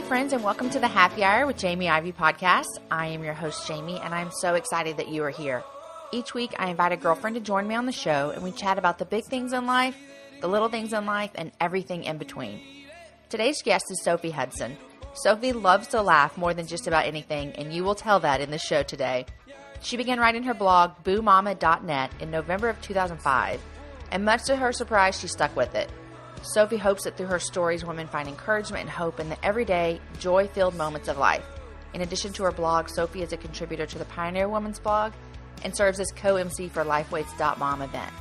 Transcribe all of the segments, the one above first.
friends, and welcome to the Happy Hour with Jamie Ivey podcast. I am your host, Jamie, and I'm so excited that you are here. Each week, I invite a girlfriend to join me on the show, and we chat about the big things in life, the little things in life, and everything in between. Today's guest is Sophie Hudson. Sophie loves to laugh more than just about anything, and you will tell that in the show today. She began writing her blog, boomama.net, in November of 2005, and much to her surprise, she stuck with it. Sophie hopes that through her stories, women find encouragement and hope in the everyday, joy-filled moments of life. In addition to her blog, Sophie is a contributor to the Pioneer Woman's blog and serves as co-MC for Lifeweight's .mom event.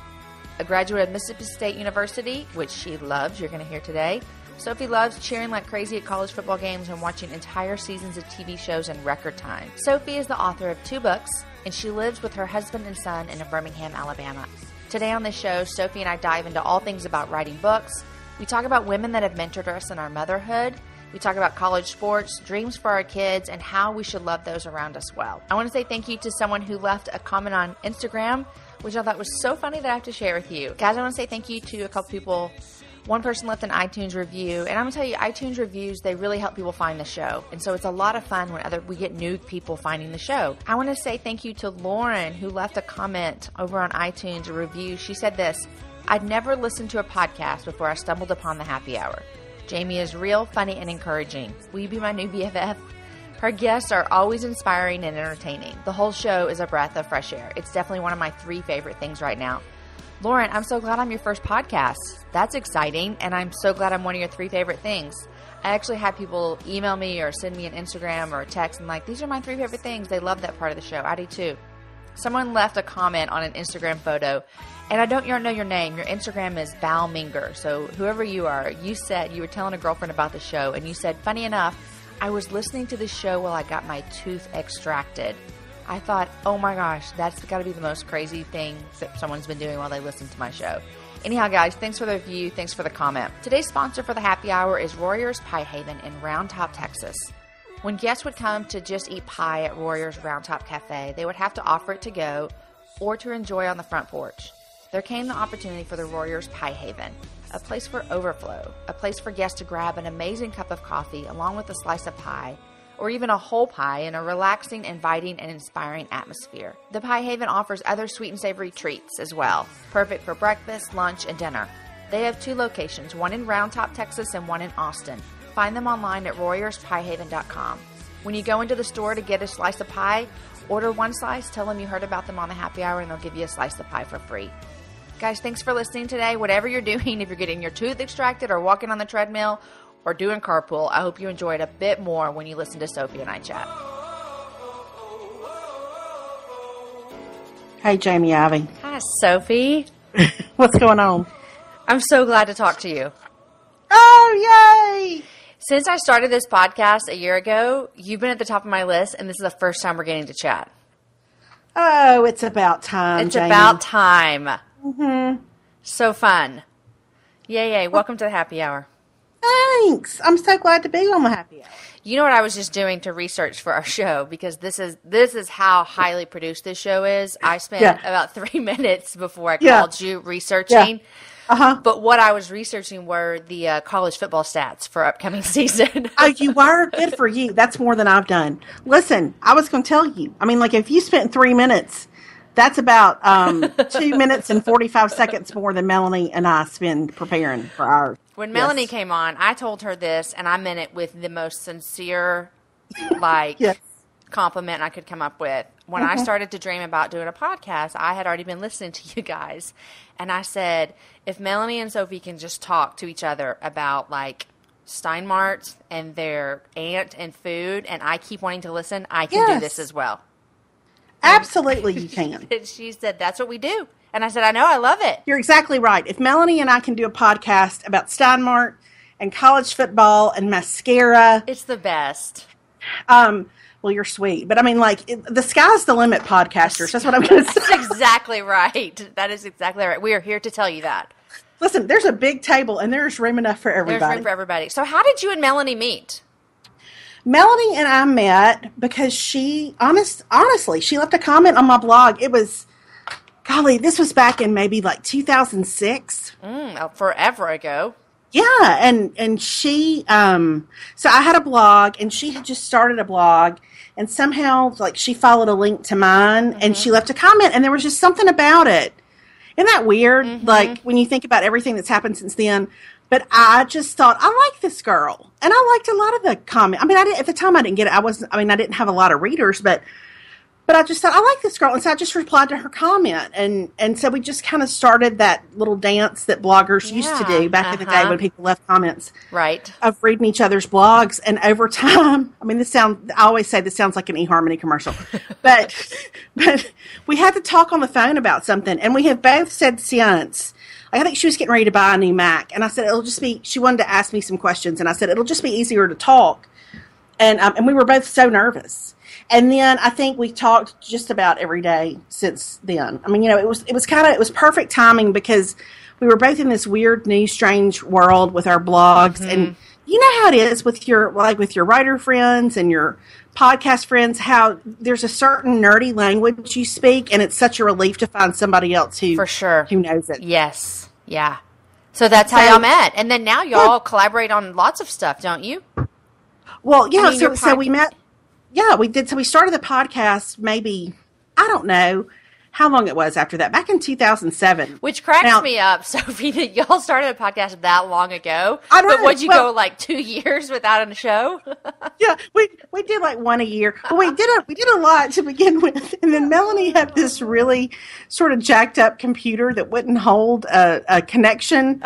A graduate of Mississippi State University, which she loves, you're going to hear today, Sophie loves cheering like crazy at college football games and watching entire seasons of TV shows in record time. Sophie is the author of 2 books, and she lives with her husband and son in Birmingham, Alabama. Today on this show, Sophie and I dive into all things about writing books. We talk about women that have mentored us in our motherhood. We talk about college sports, dreams for our kids, and how we should love those around us well. I want to say thank you to someone who left a comment on Instagram, which I thought was so funny that I have to share with you. Guys, I want to say thank you to a couple people. One person left an iTunes review, and I'm going to tell you, iTunes reviews, they really help people find the show. And so it's a lot of fun when we get new people finding the show. I want to say thank you to Lauren, who left a comment over on iTunes, a review. She said this: I'd never listened to a podcast before I stumbled upon the Happy Hour. Jamie is real, funny, and encouraging. Will you be my new BFF? Her guests are always inspiring and entertaining. The whole show is a breath of fresh air. It's definitely one of my 3 favorite things right now. Lauren, I'm so glad I'm your first podcast. That's exciting, and I'm so glad I'm one of your 3 favorite things. I actually had people email me or send me an Instagram or a text and like, these are my 3 favorite things. They love that part of the show. I do too. Someone left a comment on an Instagram photo, and I don't know your name. Your Instagram is Val Minger. So whoever you are, you said you were telling a girlfriend about the show, and you said, funny enough, I was listening to the show while I got my tooth extracted. I thought, oh my gosh, that's got to be the most crazy thing that someone's been doing while they listen to my show. Anyhow, guys, thanks for the review. Thanks for the comment. Today's sponsor for the Happy Hour is Warrior's Pie Haven in Round Top, Texas. When guests would come to just eat pie at Warrior's Round Top Cafe, they would have to offer it to go or to enjoy on the front porch. There came the opportunity for the Warrior's Pie Haven, a place for overflow, a place for guests to grab an amazing cup of coffee along with a slice of pie, or even a whole pie in a relaxing, inviting, and inspiring atmosphere. The Pie Haven offers other sweet and savory treats as well, perfect for breakfast, lunch, and dinner. They have 2 locations, one in Round Top, Texas, and one in Austin. Find them online at warriorspiehaven.com. When you go into the store to get a slice of pie, order 1 slice, tell them you heard about them on the Happy Hour, and they'll give you a slice of pie for free. Guys, thanks for listening today. Whatever you're doing, if you're getting your tooth extracted or walking on the treadmill or doing carpool, I hope you enjoy it a bit more when you listen to Sophie and I chat. Hey, Jamie Ivey. Hi, Sophie. What's going on? I'm so glad to talk to you. Oh, yay! Since I started this podcast a year ago, you've been at the top of my list, and this is the first time we're getting to chat. Oh, it's about time, It's Jamie. about time. Mm-hmm. So fun. Yay. Welcome to the Happy Hour. Thanks. I'm so glad to be on the Happy Hour. You know what I was just doing to research for our show, because this is how highly produced this show is. I spent about 3 minutes before I called you researching. Yeah. Uh-huh. But what I was researching were the college football stats for upcoming season. Oh, you were? Good for you. That's more than I've done. Listen, I was going to tell you. I mean, like, if you spent 3 minutes, that's about 2 minutes and 45 seconds more than Melanie and I spend preparing for our... When Melanie came on, I told her this, and I meant it with the most sincere, compliment I could come up with. When I started to dream about doing a podcast, I had already been listening to you guys, and I said, if Melanie and Sophie can just talk to each other about, like, Steinmarts and their aunt and food, and I keep wanting to listen, I can do this as well. Absolutely, you can. And she said, that's what we do. And I said, I know, I love it. You're exactly right. If Melanie and I can do a podcast about Steinmart and college football and mascara. It's the best. Well, you're sweet. But I mean, like, the sky's the limit, podcasters. That's what I'm going to say. That's exactly right. That is exactly right. We are here to tell you that. Listen, there's a big table, and there's room enough for everybody. There's room for everybody. So how did you and Melanie meet? Melanie and I met because she, honestly, she left a comment on my blog. It was, golly, this was back in maybe like 2006. Forever ago. Yeah, and she so I had a blog and she had just started a blog and somehow like she followed a link to mine and she left a comment and there was just something about it. Isn't that weird? Like when you think about everything that's happened since then. But I just thought I like this girl, and I liked a lot of the comment. I mean, at the time I didn't get it. I didn't have a lot of readers, but I just thought I like this girl, and so I just replied to her comment, and so we just kind of started that little dance that bloggers used to do back in the day when people left comments, right? Of reading each other's blogs, and over time, I mean, I always say this sounds like an eHarmony commercial, but we had to talk on the phone about something, and we have both said since. I think she was getting ready to buy a new Mac, and I said she wanted to ask me some questions, and I said it'll just be easier to talk, and we were both so nervous. And then I think we talked just about every day since then. I mean, it was perfect timing because we were both in this weird, new, strange world with our blogs, and you know how it is with your writer friends and your podcast friends, how there's a certain nerdy language you speak, and it's such a relief to find somebody else who knows it. Yes, yeah. So that's how y'all met, and then now y'all collaborate on lots of stuff, don't you? Well, yeah. So we met. Yeah, we did. So we started the podcast maybe, I don't know how long it was after that, back in 2007. Which cracks me up, Sophie, that y'all started a podcast that long ago. I know. But would you go like 2 years without a show? Yeah, we did like one a year. But we did a lot to begin with. And then Melanie had this really sort of jacked up computer that wouldn't hold a connection.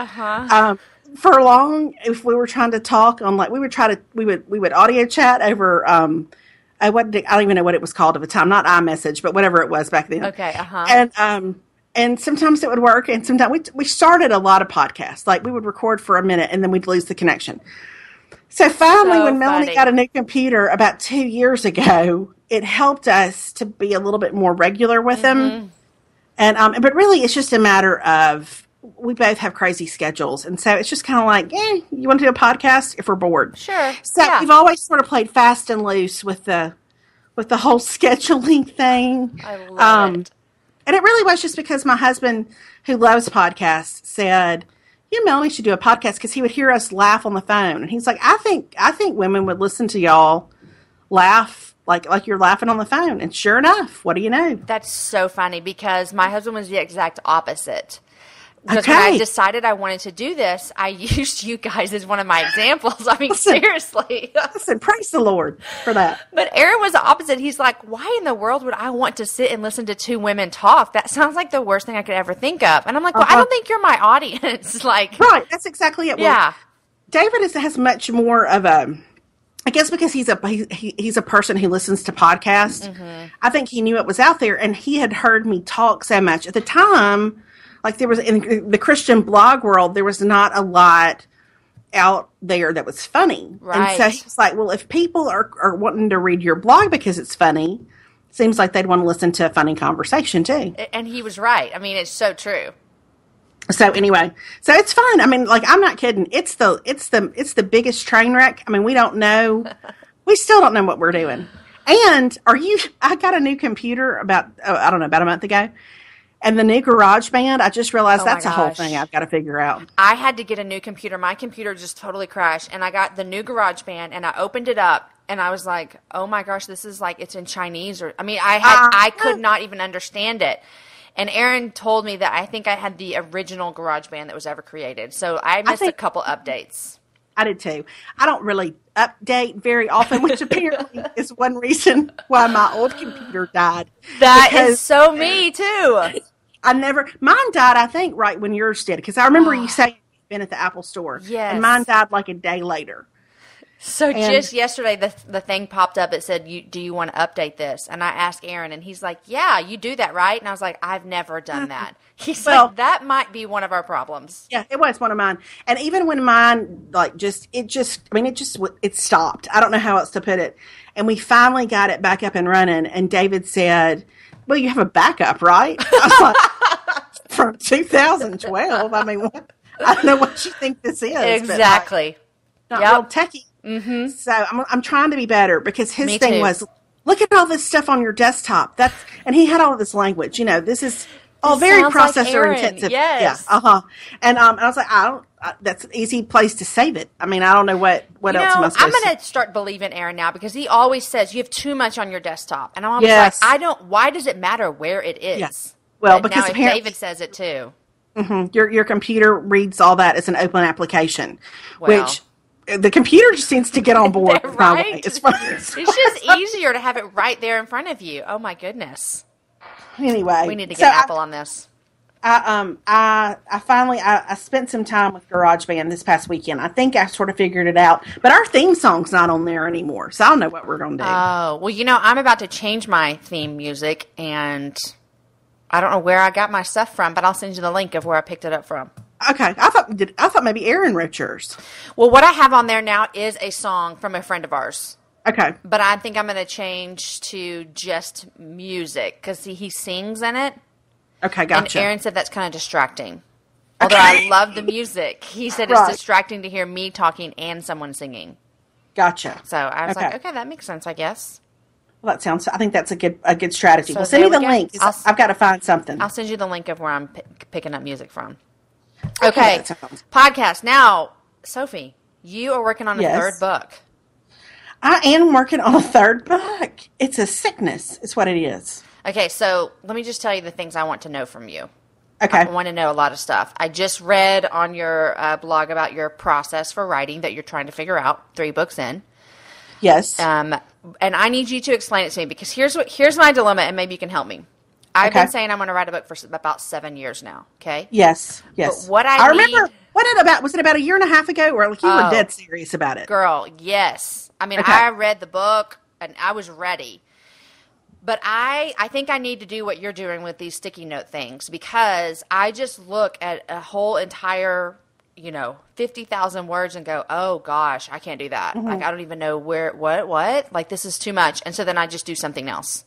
For long, if we were trying to talk on we would audio chat over I don't even know what it was called at the time, not iMessage, but whatever it was back then. Okay, And sometimes it would work, and sometimes we started a lot of podcasts. Like we would record for a minute, and then we'd lose the connection. So finally, when Melanie got a new computer about 2 years ago, it helped us to be a little bit more regular with them. And but really, it's just a matter of we both have crazy schedules, and so it's just kind of like, you want to do a podcast if we're bored? Sure. So we've always sort of played fast and loose with the whole scheduling thing. I love it. And it really was just because my husband, who loves podcasts, said, Melanie should do a podcast, because he would hear us laugh on the phone, and he's like, I think women would listen to y'all laugh like you're laughing on the phone. And sure enough, what do you know? That's so funny, because my husband was the exact opposite. Because when I decided I wanted to do this, I used you guys as one of my examples. I mean, seriously. Listen, praise the Lord for that. But Aaron was the opposite. He's like, why in the world would I want to sit and listen to two women talk? That sounds like the worst thing I could ever think of. And I'm like, well, I don't think you're my audience. Right, that's exactly it. Yeah. Well, David has much more of a, I guess because he's a person who listens to podcasts. I think he knew it was out there, and he had heard me talk so much. At the time, there was, in the Christian blog world, there was not a lot out there that was funny. Right. And so he was like, well, if people are wanting to read your blog because it's funny, it seems like they'd want to listen to a funny conversation too. And he was right. I mean, it's so true. So anyway, so it's fun. I mean, I'm not kidding. It's the biggest train wreck. I mean, we don't know. We still don't know what we're doing. And I got a new computer about a month ago. And the new GarageBand, I just realized that's a whole thing I've got to figure out. I had to get a new computer. My computer just totally crashed. And I got the new GarageBand, and I opened it up, and I was like, oh my gosh, this is it's in Chinese. I could not even understand it. And Aaron told me that I think I had the original GarageBand that was ever created. So I missed a couple updates. I did too. I don't really update very often, which apparently is one reason why my old computer died. That is so me too. Mine died, I think, right when yours did. Because I remember you saying you'd been at the Apple store. Yes. And mine died like a day later. So just yesterday, the thing popped up. It said, do you want to update this? And I asked Aaron, and he's like, yeah, you do that, right? And I was like, I've never done that. He's like, that might be one of our problems. Yeah, it was one of mine. And even when mine, it stopped. I don't know how else to put it. And we finally got it back up and running. And David said, well, you have a backup, right? I was like, from 2012. I mean, what? I don't know what you think this is. Exactly. Not real techie. Mm-hmm. So I'm trying to be better, because his thing was, look at all this stuff on your desktop. And he had all of this language. This is Oh, very processor intensive. Yes. Yeah. And I was like, that's an easy place to save it. I mean, I don't know what else am I supposed to. I'm going to start believing Aaron now because he always says you have too much on your desktop. And I'm always like, why does it matter where it is? Yes. Well, but because now apparently David says it too. Mm-hmm, your computer reads all that as an open application, Well, which the computer just seems to get on board. Right? It's just easier to have it right there in front of you. Oh my goodness. Anyway, we need to get Apple on this. I finally spent some time with GarageBand this past weekend. I think I sort of figured it out, but our theme song's not on there anymore, so I don't know what we're going to do. Oh, well, I'm about to change my theme music, and I don't know where I got my stuff from, but I'll send you the link of where I picked it up from. Okay, I thought maybe Aaron wrote yours. Well, what I have on there now is a song from a friend of ours. Okay. But I think I'm going to change to just music because he sings in it. Okay, gotcha. And Aaron said that's kind of distracting. Although I love the music. He said it's distracting to hear me talking and someone singing. Gotcha. So I was like, okay, that makes sense, I guess. Well, I think that's a good strategy. So well, send me the link. I've got to find something. I'll send you the link of where I'm picking up music from. Okay. Podcast. Now, Sophie, you are working on a third book. I am working on a third book. It's a sickness. It's what it is. Okay, so let me just tell you the things I want to know from you. Okay. I want to know a lot of stuff. I just read on your blog about your process for writing that you're trying to figure out 3 books in. Yes. And I need you to explain it to me because here's my dilemma, and maybe you can help me. I've been saying I'm going to write a book for about 7 years now. Okay. Yes. But what I remember. Was it about a year and a half ago, or like you were dead serious about it? Girl, yes. I mean, I read the book and I was ready. But I think I need to do what you're doing with these sticky note things because I just look at a whole entire 50,000 words and go, oh gosh, I can't do that. Mm-hmm. Like, I don't even know what? Like, this is too much. And so then I just do something else.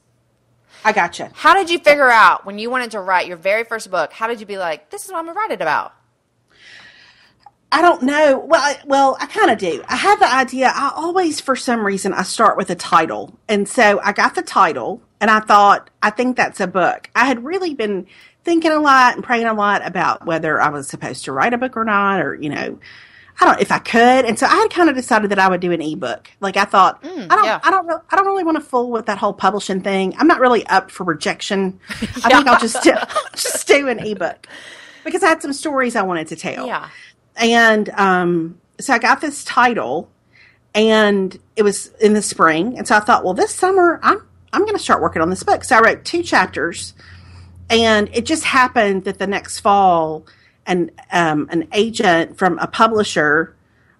I gotcha. How did you figure out when you wanted to write your very first book? How did you be like, this is what I'm going to write it about? I don't know. Well, I kind of do. I have the idea. I always, for some reason, I start with a title. And so I got the title and I thought, I think that's a book. I had really been thinking a lot and praying a lot about whether I was supposed to write a book or not, or, if I could. And so I had kind of decided that I would do an ebook. Like I thought, I don't really want to fool with that whole publishing thing. I'm not really up for rejection. I think I'll just do an ebook because I had some stories I wanted to tell. Yeah. And so I got this title, and it was in the spring. And so I thought, well, this summer I'm going to start working on this book. So I wrote 2 chapters, and it just happened that the next fall, an agent from a publisher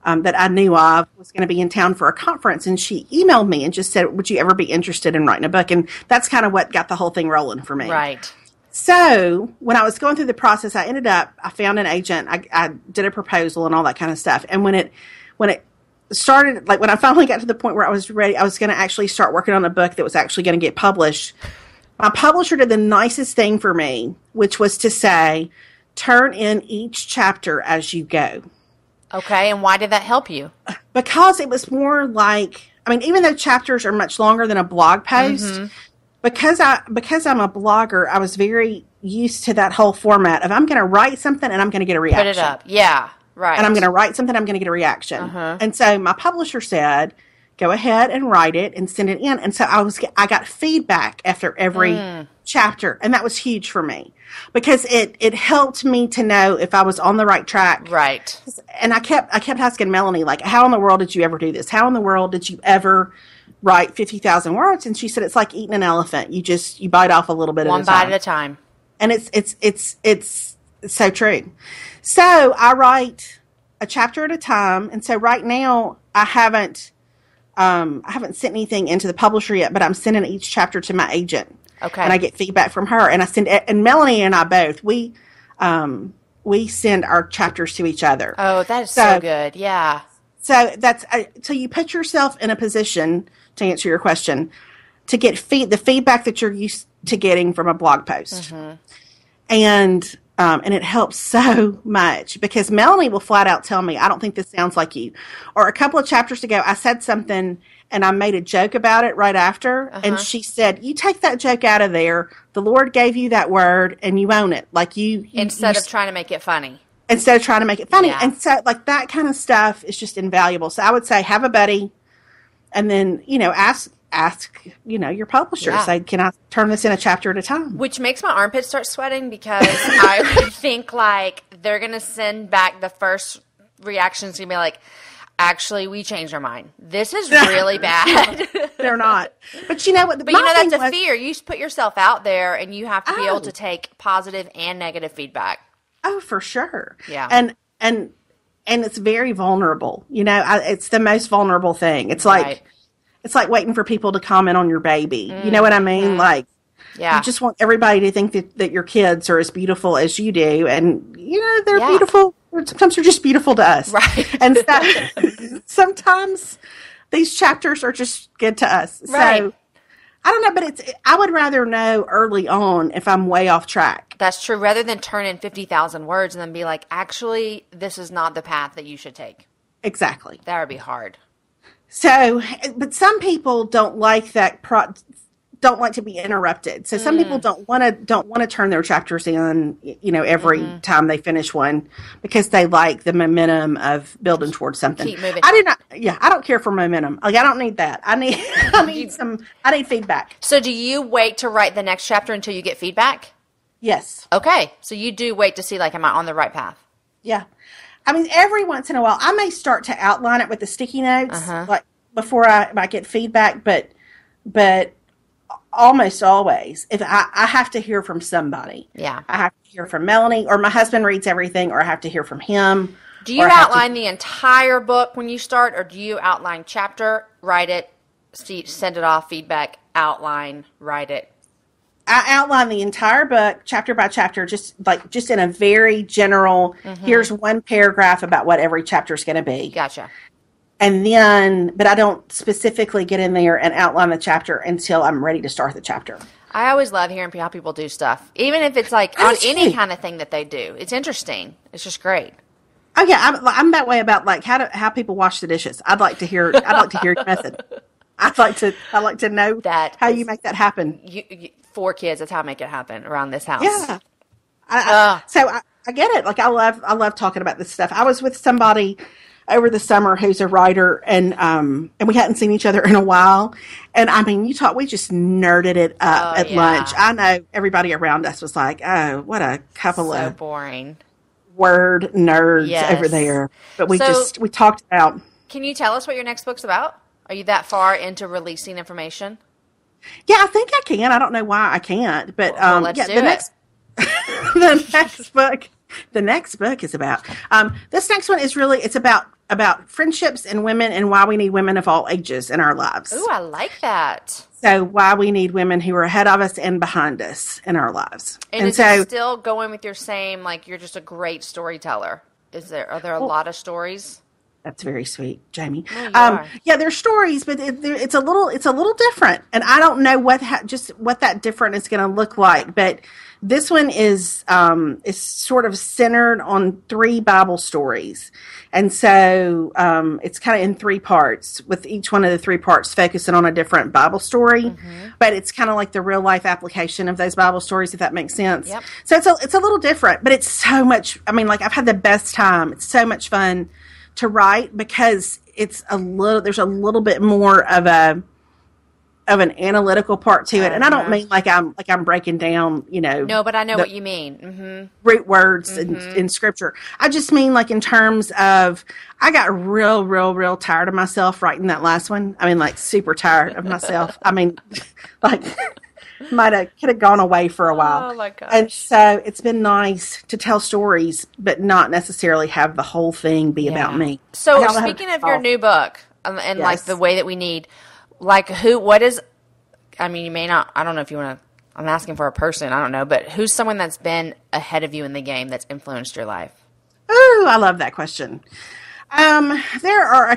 that I knew of was going to be in town for a conference, and she emailed me and just said, "Would you ever be interested in writing a book?" And that's kind of what got the whole thing rolling for me. Right. So when I was going through the process, I found an agent. I did a proposal and all that kind of stuff. And when it started, like when I finally got to the point where I was ready, I was going to actually start working on a book that was actually going to get published. My publisher did the nicest thing for me, which was to say, turn in each chapter as you go. Okay. And why did that help you? Because it was more like, even though chapters are much longer than a blog post, mm-hmm. Because I'm a blogger, I was very used to that whole format of I'm going to write something and I'm going to get a reaction. Put it up. Yeah, right. And I'm going to write something, I'm going to get a reaction. Uh-huh. And so my publisher said, go ahead and write it and send it in. And so I got feedback after every chapter, and that was huge for me because it helped me to know if I was on the right track. Right. And I kept asking Melanie, like, how in the world did you ever do this? How in the world did you ever write 50,000 words? And she said, it's like eating an elephant. You bite off a little bit one at a time. bite at a time. And it's so true. So I write a chapter at a time. And so right now I haven't sent anything into the publisher yet, but I'm sending each chapter to my agent. Okay. And I get feedback from her, and Melanie and I both, we send our chapters to each other. Oh, that is so good. Yeah. So so you put yourself in a position, to answer your question, to get the feedback that you're used to getting from a blog post. Mm-hmm. And it helps so much because Melanie will flat out tell me, I don't think this sounds like you. Or a couple of chapters ago, I said something and I made a joke about it right after. And she said, you take that joke out of there. The Lord gave you that word and you own it. Like instead of trying to make it funny. Instead of trying to make it funny. Yeah. And so like that kind of stuff is just invaluable. So I would say have a buddy and then, ask, your publisher. Yeah. Say, can I turn this in a chapter at a time? Which makes my armpits start sweating because I would think like they're going to send back the first reactions to be like, actually, we changed our mind. This is really bad. They're not. But you know what? But that's a fear. You put yourself out there and you have to be able to take positive and negative feedback. Oh, for sure. Yeah. And it's very vulnerable. It's the most vulnerable thing. It's like it's like waiting for people to comment on your baby. You know what I mean? Like, you just want everybody to think that your kids are as beautiful as you do, and they're beautiful. Sometimes they're just beautiful to us, right? And sometimes these chapters are just good to us. Right. So I don't know, but I would rather know early on if I'm way off track. That's true. Rather than turn in 50,000 words and then be like, actually, this is not the path that you should take. Exactly. That would be hard. So, but some people don't like that. Don't like to be interrupted. So some people don't want to turn their chapters in, every time they finish one because they like the momentum of building towards something. Keep moving. I don't care for momentum. Like I don't need that. I need feedback. So do you wait to write the next chapter until you get feedback? Yes. Okay. So you do wait to see like, am I on the right path? Yeah. I mean, every once in a while I may start to outline it with the sticky notes, like before I get feedback, but almost always, if I have to hear from somebody. Yeah. I have to hear from Melanie, or my husband reads everything, or I have to hear from him. Do you outline the entire book when you start, or do you outline chapter, write it, send it off, feedback, outline, write it? I outline the entire book, chapter by chapter, just in a very general, here's one paragraph about what every chapter is going to be. Gotcha. And then, but I don't specifically get in there and outline the chapter until I'm ready to start the chapter. I always love hearing how people do stuff, even if it's like on any kind of thing that they do. It's interesting. It's just great. Oh yeah, I'm that way about like how people wash the dishes. I'd like to hear your method. I'd like to know that how you make that happen. 4 kids, that's how I make it happen around this house. Yeah. So I get it. Like I love talking about this stuff. I was with somebody over the summer who's a writer, and we hadn't seen each other in a while. And I mean, we just nerded it up at lunch. I know everybody around us was like, oh, what a couple of boring word nerds over there. But we talked about. Can you tell us what your next book's about? Are you that far into releasing information? Yeah, I think I can. I don't know why I can't, but let's do it. The next book is about this next one is really it's about friendships and women and why we need women of all ages in our lives. Ooh, I like that. So why we need women who are ahead of us and behind us in our lives. And is it still going with your same, like you're just a great storyteller? Are there a lot of stories? That's very sweet, Jamie. No, yeah, there's stories, but it's a little different, and I don't know what that different is going to look like. But this one is sort of centered on 3 Bible stories, and so it's kind of in 3 parts, with each one of the 3 parts focusing on a different Bible story. But it's kind of like the real life application of those Bible stories, if that makes sense. Yep. So it's a little different, but it's so much. I mean, like I've had the best time. It's so much fun to write because there's a little bit more of an analytical part to it. And I don't mean like I'm breaking down, No, but I know what you mean. Root words in scripture. I just mean like in terms of, I got real tired of myself writing that last one. I mean, like super tired of myself. I mean, like could have gone away for a while. Oh my gosh. And so it's been nice to tell stories, but not necessarily have the whole thing be about me. So speaking of your new book and like the way that we need, like you may not, I don't know if you want to, I'm asking for a person, I don't know, but who's someone that's been ahead of you in the game that's influenced your life? Ooh, I love that question. There are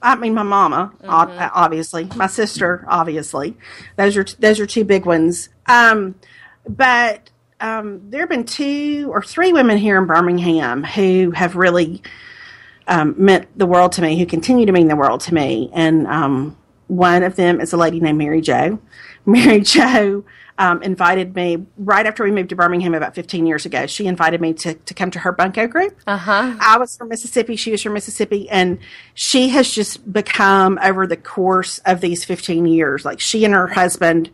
my mama, obviously, my sister, obviously, those are 2 big ones. But there have been 2 or 3 women here in Birmingham who have really meant the world to me, who continue to mean the world to me. And one of them is a lady named Mary Jo. Mary Jo invited me right after we moved to Birmingham about 15 years ago. She invited me to come to her bunco group. I was from Mississippi. She was from Mississippi. And she has just become, over the course of these 15 years, like she and her husband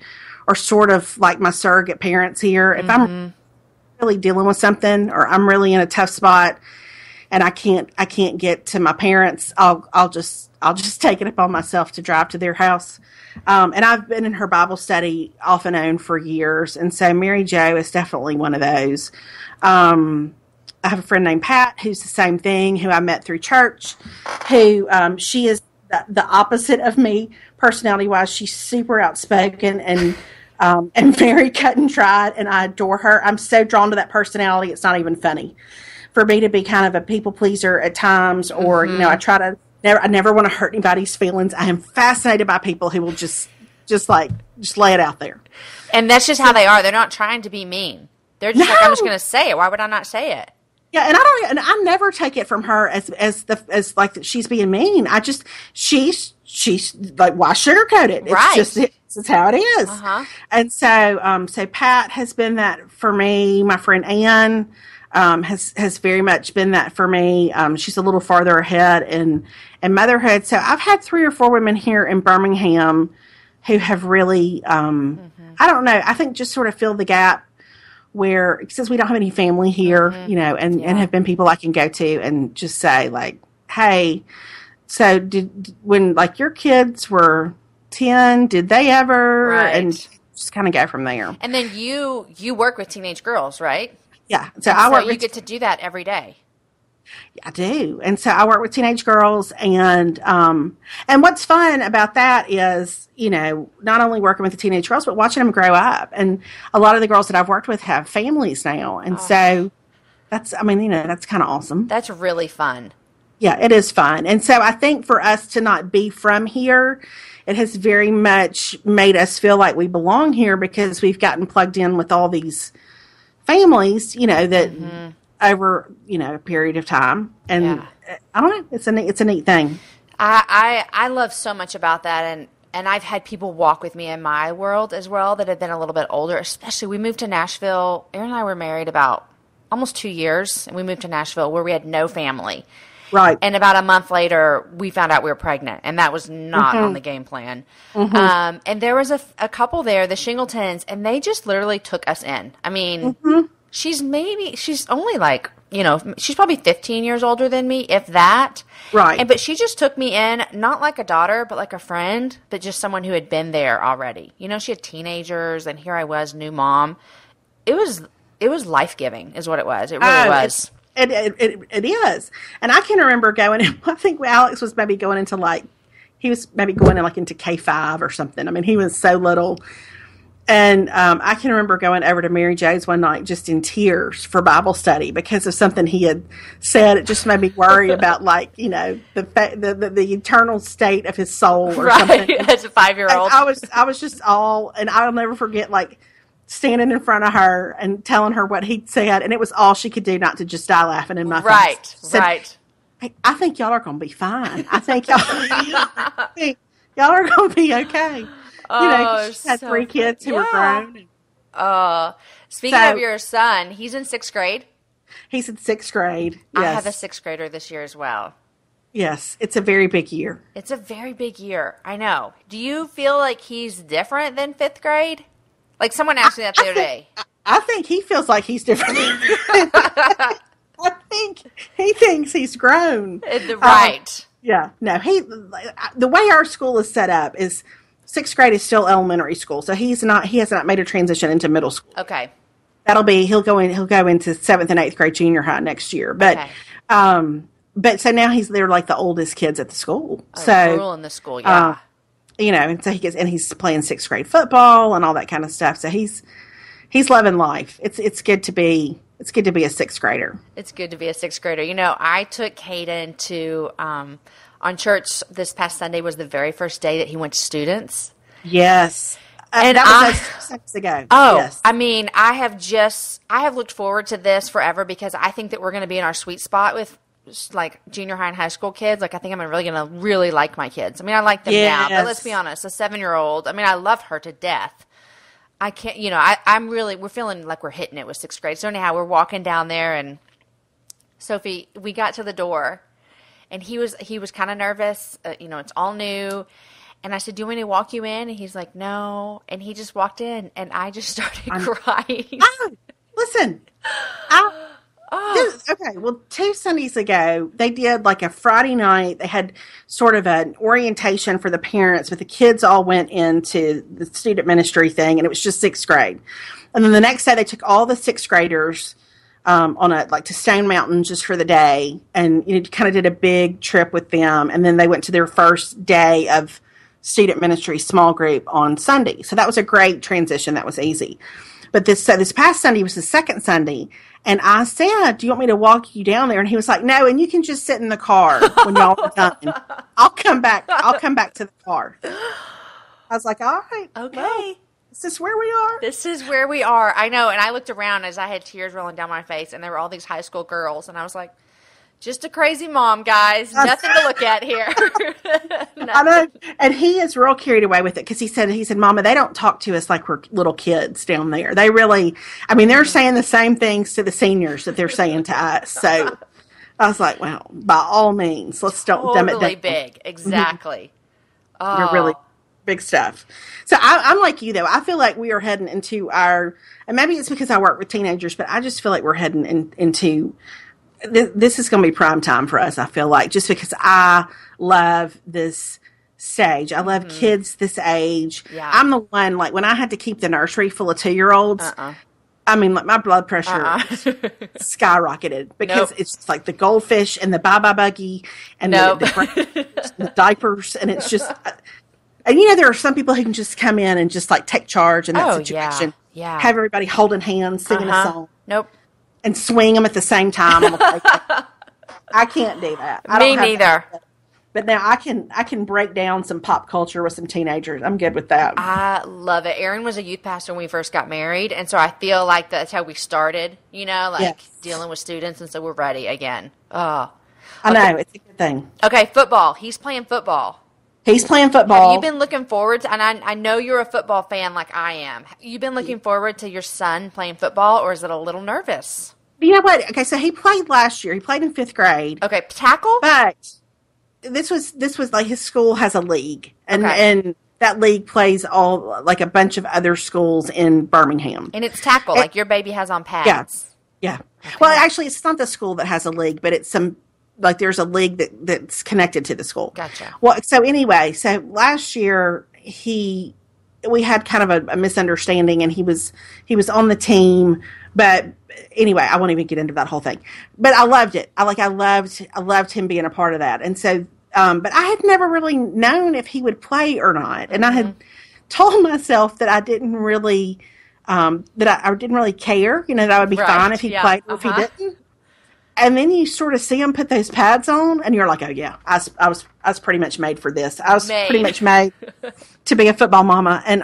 are sort of like my surrogate parents here. If I'm really dealing with something, or I'm really in a tough spot and I can't get to my parents, I'll just take it upon myself to drive to their house. And I've been in her Bible study off and on for years. And so Mary Jo is definitely one of those. I have a friend named Pat, who's the same thing, who I met through church, who she is the opposite of me personality-wise. She's super outspoken and very cut and dried, and I adore her. I'm so drawn to that personality, it's not even funny. For me to be kind of a people pleaser at times, or, I never want to hurt anybody's feelings. I am fascinated by people who will just lay it out there. And that's just how they are. They're not trying to be mean. They're just like, I'm just going to say it. Why would I not say it? Yeah, and I never take it from her as like that she's being mean. She's like, why sugarcoat it? Right. It's how it is. And so Pat has been that for me. My friend Ann has very much been that for me. She's a little farther ahead in motherhood. So I've had 3 or 4 women here in Birmingham who have really, I don't know, I think just sort of filled the gap, where, since we don't have any family here, and have been people I can go to and just say, like, hey, so when like your kids were 10, did they ever? Right. And just kind of go from there. And then you work with teenage girls, right? Yeah. So you get to do that every day. I do. And so I work with teenage girls, and what's fun about that is, not only working with the teenage girls, but watching them grow up. And a lot of the girls that I've worked with have families now. And so that's kind of awesome. That's really fun. Yeah, it is fun. And so I think for us to not be from here, it has very much made us feel like we belong here, because we've gotten plugged in with all these families, that over, a period of time. And I don't know, it's a neat thing. I love so much about that. And I've had people walk with me in my world as well that have been a little bit older. Especially, we moved to Nashville. Aaron and I were married about almost 2 years, and we moved to Nashville where we had no family. Right. And about a month later, we found out we were pregnant, and that was not on the game plan. And there was a couple there, the Shingletons, and they just literally took us in. I mean, she's only like, she's probably 15 years older than me, if that. Right. But she just took me in, not like a daughter, but like a friend, but just someone who had been there already. She had teenagers, and here I was, new mom. It was life-giving is what it was. It really was. It is. And I can remember going, I think Alex was maybe going into into K5 or something. I mean, he was so little. And I can remember going over to Mary Jo's one night just in tears for Bible study because of something he had said. It just made me worry about, like, the eternal state of his soul or something. As a 5-year-old. I was just and I'll never forget, like, standing in front of her and telling her what he'd said, and it was all she could do not to just die laughing in my face. Right. Hey, I think y'all are going to be fine. I think y'all are going to be okay. She had 3 kids who were grown. Speaking of your son, he's in 6th grade. He's in 6th grade. Yes. I have a 6th grader this year as well. Yes, it's a very big year. It's a very big year. I know. Do you feel like he's different than 5th grade? Like, someone asked me that the other day. I think he feels like he's different. I think he thinks he's grown. Right. Yeah. No, the way our school is set up is 6th grade is still elementary school. So he has not made a transition into middle school. Okay. He'll go into 7th and 8th grade junior high next year. But, but so now they're like the oldest kids at the school. So rule in the school. Yeah. And so he's playing 6th grade football and all that kind of stuff. So he's loving life. It's good to be a 6th grader. It's good to be a 6th grader. I took Caden to on church this past Sunday was the very first day that he went to students. Yes. And that was 6 months ago. Oh, yes. I mean, I have looked forward to this forever because I think that we're going to be in our sweet spot with like junior high and high school kids, like I think I'm really going to really like my kids. I mean, I like them now, but let's be honest, a 7-year-old, I mean, I love her to death. I can't, we're feeling like we're hitting it with 6th grade. So anyhow, we're walking down there, and Sophie, we got to the door, and he was kind of nervous. It's all new. And I said, do you want me to walk you in? And he's like, no. And he just walked in, and I just started crying. Listen. Okay, well, 2 Sundays ago, they did like a Friday night. They had sort of an orientation for the parents, but the kids all went into the student ministry thing, and it was just 6th grade. And then the next day, they took all the 6th graders to Stone Mountain just for the day, and kind of did a big trip with them. And then they went to their first day of student ministry small group on Sunday. So that was a great transition. That was easy. But this past Sunday was the second Sunday, and I said, do you want me to walk you down there? And he was like, no, and you can just sit in the car when y'all are done. I'll come back to the car. I was like, all right. Okay. Well, is this where we are? This is where we are. I know. And I looked around as I had tears rolling down my face, and there were all these high school girls, and I was like, just a crazy mom, guys. Nothing to look at here. I know. And he is real carried away with it because he said, Mama, they don't talk to us like we're little kids down there. They really, they're saying the same things to the seniors that they're saying to us. So I was like, well, by all means, let's don't dumb it down. Totally big. Exactly. We're really big stuff. So I'm like you, though. I feel like we are heading into and maybe it's because I work with teenagers, but I just feel like we're heading into this is going to be prime time for us, I feel like, just because I love this stage. I love kids this age. Yeah. I'm the one, like, when I had to keep the nursery full of 2-year-olds, my blood pressure skyrocketed because it's just like the goldfish and the bye-bye buggy and the diapers, and it's just... And, there are some people who can just come in and just, like, take charge in that situation. Yeah. Have everybody holding hands, singing a song. Nope. And swing them at the same time. I can't do that. Me neither. But now I can break down some pop culture with some teenagers. I'm good with that. I love it. Aaron was a youth pastor when we first got married, and so I feel like that's how we started, dealing with students, and so we're ready again. Oh. I know. It's a good thing. Okay, football. He's playing football. He's playing football. Have you been looking forward to, and I know you're a football fan like I am, you've been looking forward to your son playing football, or is it a little nervous? You know what? Okay, so he played last year. He played in 5th grade. Okay, tackle? But this was like his school has a league, and that league plays all like a bunch of other schools in Birmingham. And it's tackle, like your baby has on pads. Yeah. Okay. Well, actually, it's not the school that has a league, but it's there's a league that's connected to the school. Gotcha. Well, so anyway, last year we had kind of a misunderstanding, and he was on the team, but anyway, I won't even get into that whole thing. But I loved it. I loved him being a part of that. And so, but I had never really known if he would play or not, and I had told myself that I didn't really I didn't really care. That I would be fine if he played or if he didn't. And then you sort of see him put those pads on, and you're like, oh, yeah, I was pretty much made for this. I was pretty much made to be a football mama. And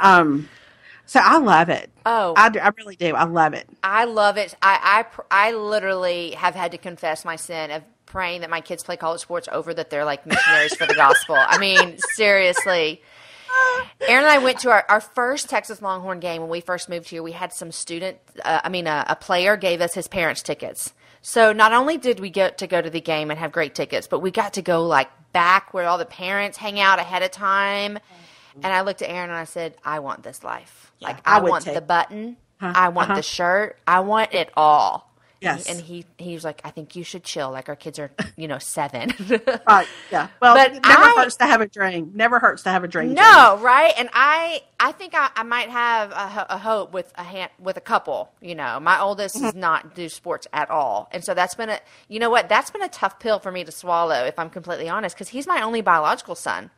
so I love it. Oh. I really do. I love it. I love it. I literally have had to confess my sin of praying that my kids play college sports over that they're like missionaries for the gospel. I mean, seriously. Aaron and I went to our first Texas Longhorn game when we first moved here. We had some a player gave us his parents' tickets. So not only did we get to go to the game and have great tickets, but we got to go like back where all the parents hang out ahead of time. And I looked at Aaron and I said, I want this life. Yeah, like I want the button. I want the shirt. I want it all. Yes. And he was like, I think you should chill. Like our kids are, 7. Yeah. Well, but it never hurts to have a dream. Never hurts to have a dream. No, right? And I think I might have a hope with a couple. My oldest does not do sports at all. And so that's been that's been a tough pill for me to swallow, if I'm completely honest, because he's my only biological son.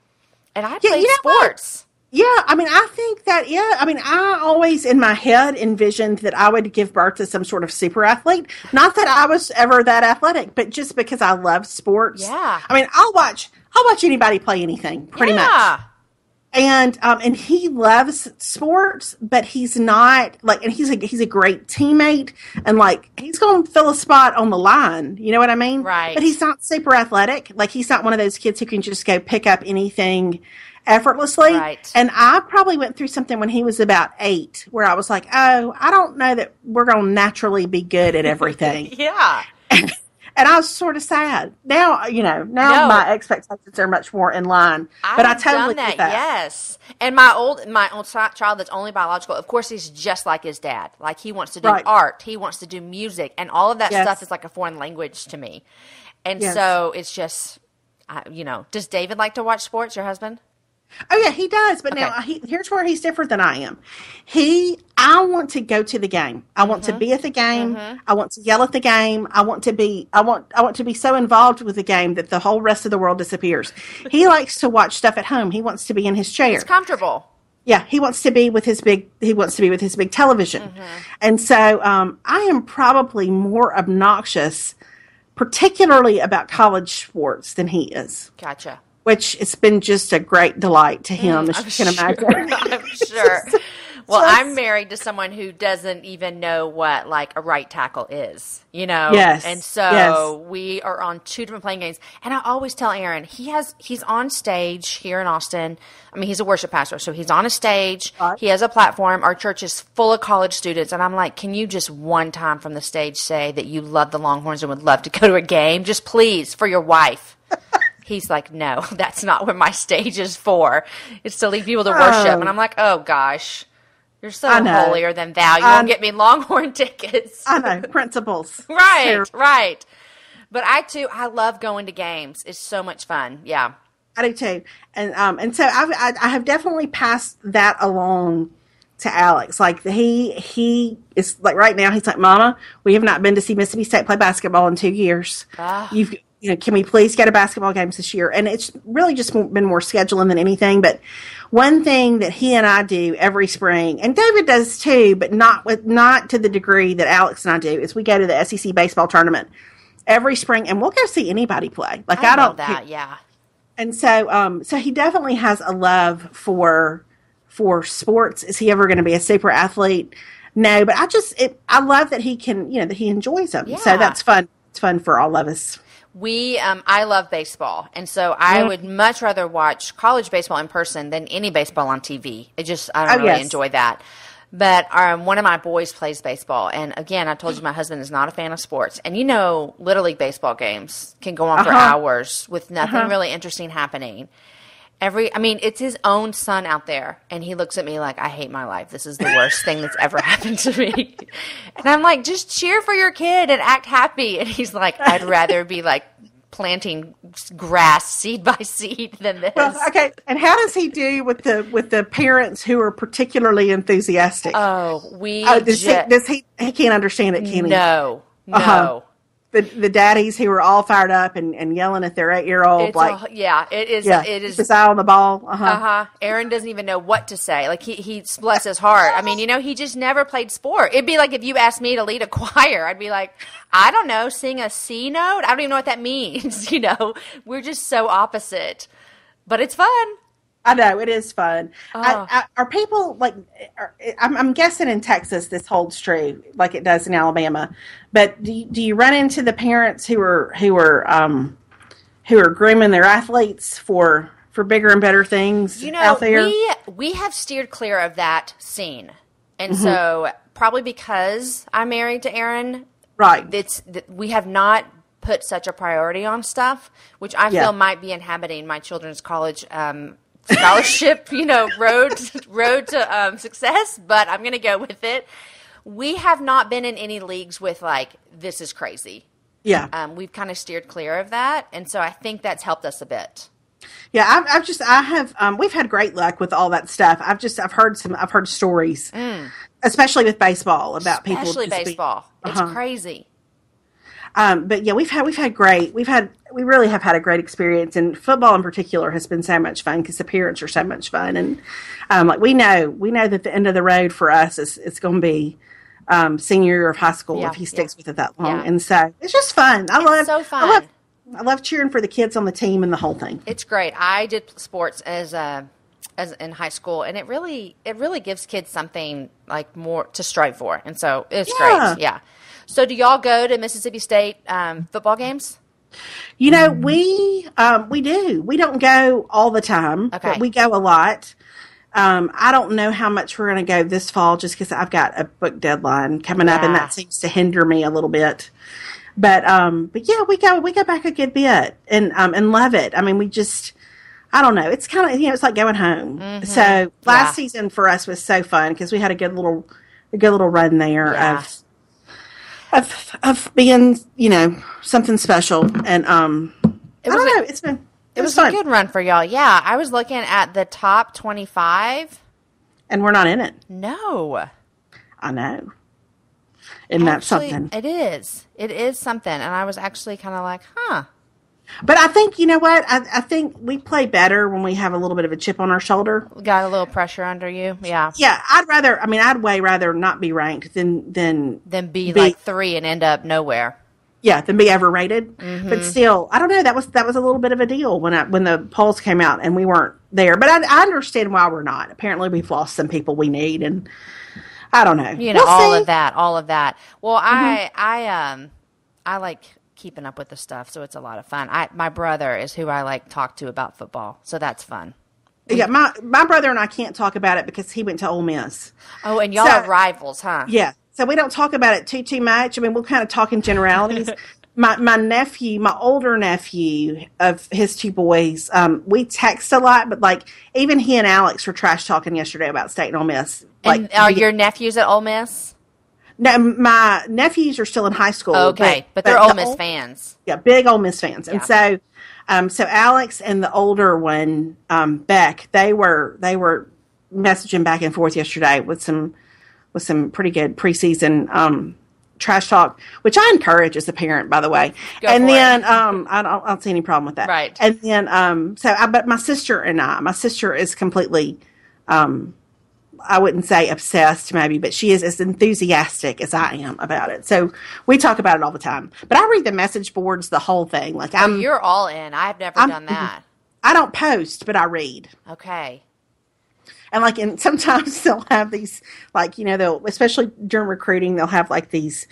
And I played sports. Yeah, I think that, I always in my head envisioned that I would give birth to some sort of super athlete. Not that I was ever that athletic, but just because I love sports. Yeah. I'll watch anybody play anything, pretty much. And he loves sports, but he's not like, and he's a great teammate, and like he's going to fill a spot on the line. You know what I mean? Right. But he's not super athletic. Like he's not one of those kids who can just go pick up anything effortlessly. Right. And I probably went through something when he was about 8, where I was like, oh, I don't know that we're going to naturally be good at everything. Yeah. And I was sort of sad. Now, my expectations are much more in line. But I totally done get that. Yes. And my old child that's only biological, of course, he's just like his dad. Like he wants to do art, he wants to do music, and all of that stuff is like a foreign language to me. And so it's just, does David like to watch sports? Your husband? Oh yeah, he does. But now here's where he's different than I am. I want to go to the game. I want to be at the game. I want to yell at the game. I want to be so involved with the game that the whole rest of the world disappears. He likes to watch stuff at home. He wants to be in his chair. It's comfortable. Yeah, he wants to be with his big television. And so I am probably more obnoxious, particularly about college sports, than he is. Gotcha. Which it's been just a great delight to him, as you can imagine. I'm sure. Well, I'm married to someone who doesn't even know what like a right tackle is, Yes. And so we are on 2 different playing games. And I always tell Aaron, he's on stage here in Austin. I mean, he's a worship pastor, so he's on a stage. Right. He has a platform. Our church is full of college students. And I'm like, can you just one time from the stage say that you love the Longhorns and would love to go to a game? Just please, for your wife. He's like, no, that's not what my stage is for. It's to lead people to worship. And I'm like, oh, gosh, you're so holier than thou. You won't get me Longhorn tickets. I know, principles. Right. But I love going to games. It's so much fun. Yeah. I do too. And so I have definitely passed that along to Alex. Like he is like right now, he's like, Mama, we have not been to see Mississippi State play basketball in 2 years. Can we please go to basketball games this year? And it's really just been more scheduling than anything. But one thing that he and I do every spring, and David does too, but not to the degree that Alex and I do, is we go to the SEC baseball tournament every spring, and we'll go see anybody play. Like I love don't that, yeah. And so he definitely has a love for sports. Is he ever going to be a super athlete? No, but I love that he can, that he enjoys them. Yeah. So that's fun. It's fun for all of us. I love baseball, and so I would much rather watch college baseball in person than any baseball on TV. I don't really enjoy that. But one of my boys plays baseball, and again, I told you my husband is not a fan of sports. And Little League baseball games can go on for hours with nothing really interesting happening. It's his own son out there, and he looks at me like, I hate my life. This is the worst thing that's ever happened to me. And I'm like, just cheer for your kid and act happy. And he's like, I'd rather be like planting grass seed by seed than this. Well, okay. And how does he do with the parents who are particularly enthusiastic? Does he can't understand it, can he? No. The daddies who are all fired up and yelling at their 8-year-old, it is. It is his eye on the ball. Aaron doesn't even know what to say. Like he bless his heart. I mean, he just never played sport. It'd be like if you asked me to lead a choir, I'd be like, I don't know, sing a C note. I don't even know what that means. We're just so opposite, but it's fun. I know, it is fun. Are people I'm guessing in Texas this holds true like it does in Alabama, but do you run into the parents who are grooming their athletes for bigger and better things out there? We have steered clear of that scene, and so probably because I'm married to Aaron, right? We have not put such a priority on stuff, which I feel might be inhabiting my children's college scholarship, road to success, but I'm going to go with it. We have not been in any leagues with this is crazy. Yeah. We've kind of steered clear of that. And so I think that's helped us a bit. Yeah. We've had great luck with all that stuff. I've heard stories, especially with baseball about people. Especially baseball. It's crazy. But yeah, we really have had a great experience, and football in particular has been so much fun because the parents are so much fun, and we know that the end of the road for us is going to be senior year of high school if he sticks with it that long, and so it's just fun. It's so fun. I love cheering for the kids on the team and the whole thing. It's great. I did sports as a as in high school, and it really gives kids something like more to strive for, and so it's great. Yeah. So do y'all go to Mississippi State football games? You know, we do. We don't go all the time, but we go a lot. I don't know how much we're going to go this fall just because I've got a book deadline coming up, and that seems to hinder me a little bit. But yeah, we go back a good bit and love it. I mean, we just, I don't know. It's kind of, it's like going home. Mm-hmm. So last season for us was so fun because we had a good little run there of being, something special. And it was a good run for y'all. Yeah, I was looking at the top 25, and we're not in it. No, I know. Isn't that something? It is. It is something. And I was actually kind of like, huh. But I think, you know what? I think we play better when we have a little bit of a chip on our shoulder. Got a little pressure under you. Yeah. Yeah. I'd way rather not be ranked than be like 3 and end up nowhere. Yeah. Than be overrated. Mm-hmm. But still, I don't know. That was a little bit of a deal when the polls came out and we weren't there. But I understand why we're not. Apparently we've lost some people we need, and I don't know. We'll all of that. Well, I like keeping up with the stuff, so it's a lot of fun. My brother is who I like talk to about football, so that's fun. Yeah, my brother and I can't talk about it because he went to Ole Miss. Oh, and y'all are rivals, huh? Yeah, so we don't talk about it too much. I mean, we'll kind of talk in generalities. My older nephew of his 2 boys, we text a lot, but like even he and Alex were trash talking yesterday about State and Ole Miss. And are your nephews at Ole Miss? No, my nephews are still in high school. Okay, but they're Ole Miss fans. Yeah, big Ole Miss fans. Yeah. And so Alex and the older one, Beck, they were messaging back and forth yesterday with some pretty good preseason trash talk, which I encourage as a parent, by the way. I don't see any problem with that. Right. And then but my sister is completely I wouldn't say obsessed maybe, but she is as enthusiastic as I am about it. So we talk about it all the time. But I read the message boards, the whole thing. Like you're all in. I've never done that. I don't post, but I read. Okay. And sometimes they'll have these, they'll, especially during recruiting, they'll have like these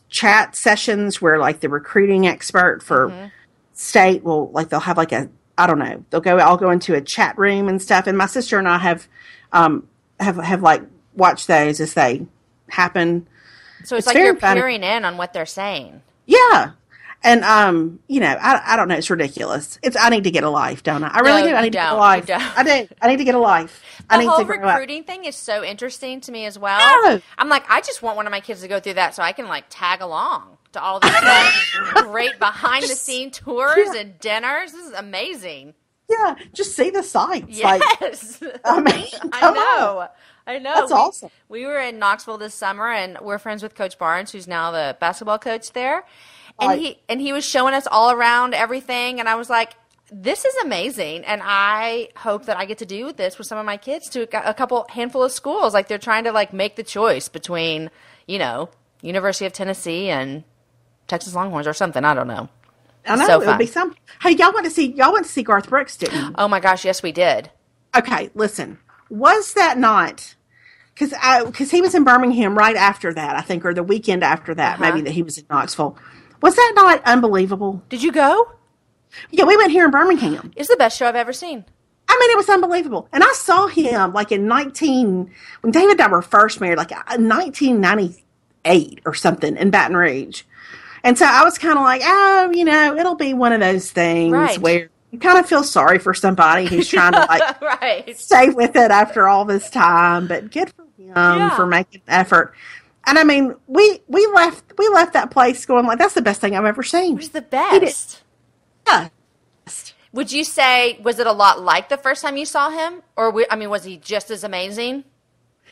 chat sessions where like the recruiting expert for state will, like, they'll have like I don't know, I'll go into a chat room and stuff. And my sister and I have like watched those as they happen. So it's like you're peering in on what they're saying. Yeah. And, I don't know. It's ridiculous. I need to get a life, don't I? I really do. I need to get a life. I do. I need to get a life. The whole recruiting thing is so interesting to me as well. Yeah. I'm like, I just want one of my kids to go through that so I can like tag along to all these great behind the scene tours and dinners. This is amazing. Yeah. Just see the sights. Yes. I know. That's awesome. We were in Knoxville this summer, and we're friends with Coach Barnes, who's now the basketball coach there. And he was showing us all around everything, and I was like, this is amazing, and I hope that I get to do this with some of my kids to a handful of schools. Like, they're trying to like make the choice between, University of Tennessee and Texas Longhorns or something. I don't know. I know, it would be something. Hey, y'all went to see Garth Brooks, didn't you? Oh my gosh, yes we did. Okay, listen. Was that not, because he was in Birmingham right after that, I think, or the weekend after that, maybe that he was in Knoxville. Was that not unbelievable? Did you go? Yeah, we went here in Birmingham. It's the best show I've ever seen. I mean, it was unbelievable. And I saw him like when David and I were first married, like 1998 or something in Baton Rouge. And so I was kind of like, it'll be one of those things where you kind of feel sorry for somebody who's trying to like stay with it after all this time. But good for him for making an effort. And I mean, we left that place going like, that's the best thing I've ever seen. It was the best. Yeah. Would you say, was it a lot like the first time you saw him? Or, was he just as amazing?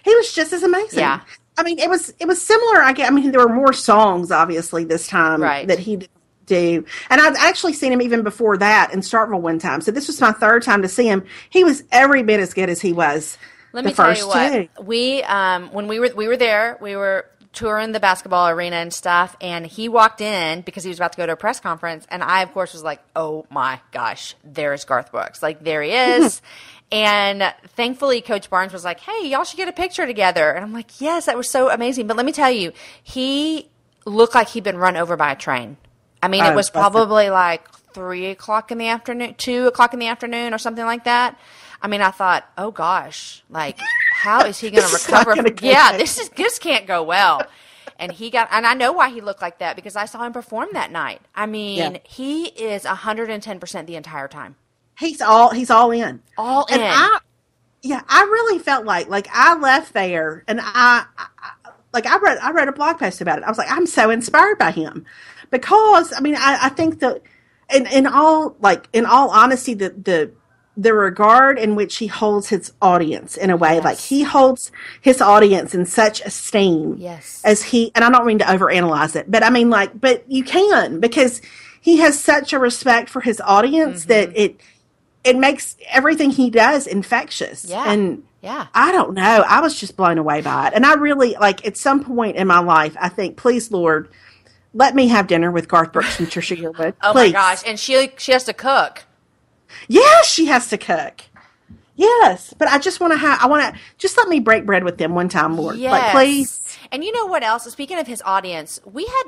He was just as amazing. Yeah. I mean, it was similar. I mean, there were more songs, obviously, this time that he didn't do. And I'd actually seen him even before that in Starkville one time. So this was my third time to see him. He was every bit as good as he was. Let me tell you what, we when we were there, we were touring the basketball arena and stuff, and he walked in because he was about to go to a press conference, and I, of course, was like, oh my gosh, there's Garth Brooks. Like, there he is. And thankfully, Coach Barnes was like, hey, y'all should get a picture together. And I'm like, yes, that was so amazing. But let me tell you, he looked like he'd been run over by a train. I mean, it was probably like 3 o'clock in the afternoon, 2 o'clock in the afternoon or something like that. I mean, I thought, oh gosh, like, how is he going to recover? This can't go well. And I know why he looked like that, because I saw him perform that night. I mean, he is 110% the entire time. He's all in. All in. And I really felt like I left there, and I read a blog post about it. I was like, I'm so inspired by him, because I mean, I think that in all honesty, the regard in which he holds his audience in a way, like he holds his audience in such esteem, and I don't mean to overanalyze it, but I mean, but you can, because he has such a respect for his audience that it makes everything he does infectious. And I don't know, I was just blown away by it. And I really, at some point in my life, I think, please, Lord, let me have dinner with Garth Brooks and Trisha Yearwood. Oh my gosh. And she has to cook. Yeah, she has to cook. Yes, but I just want to just let me break bread with them one time, Lord. Yes. Please. And you know what else? Speaking of his audience, we had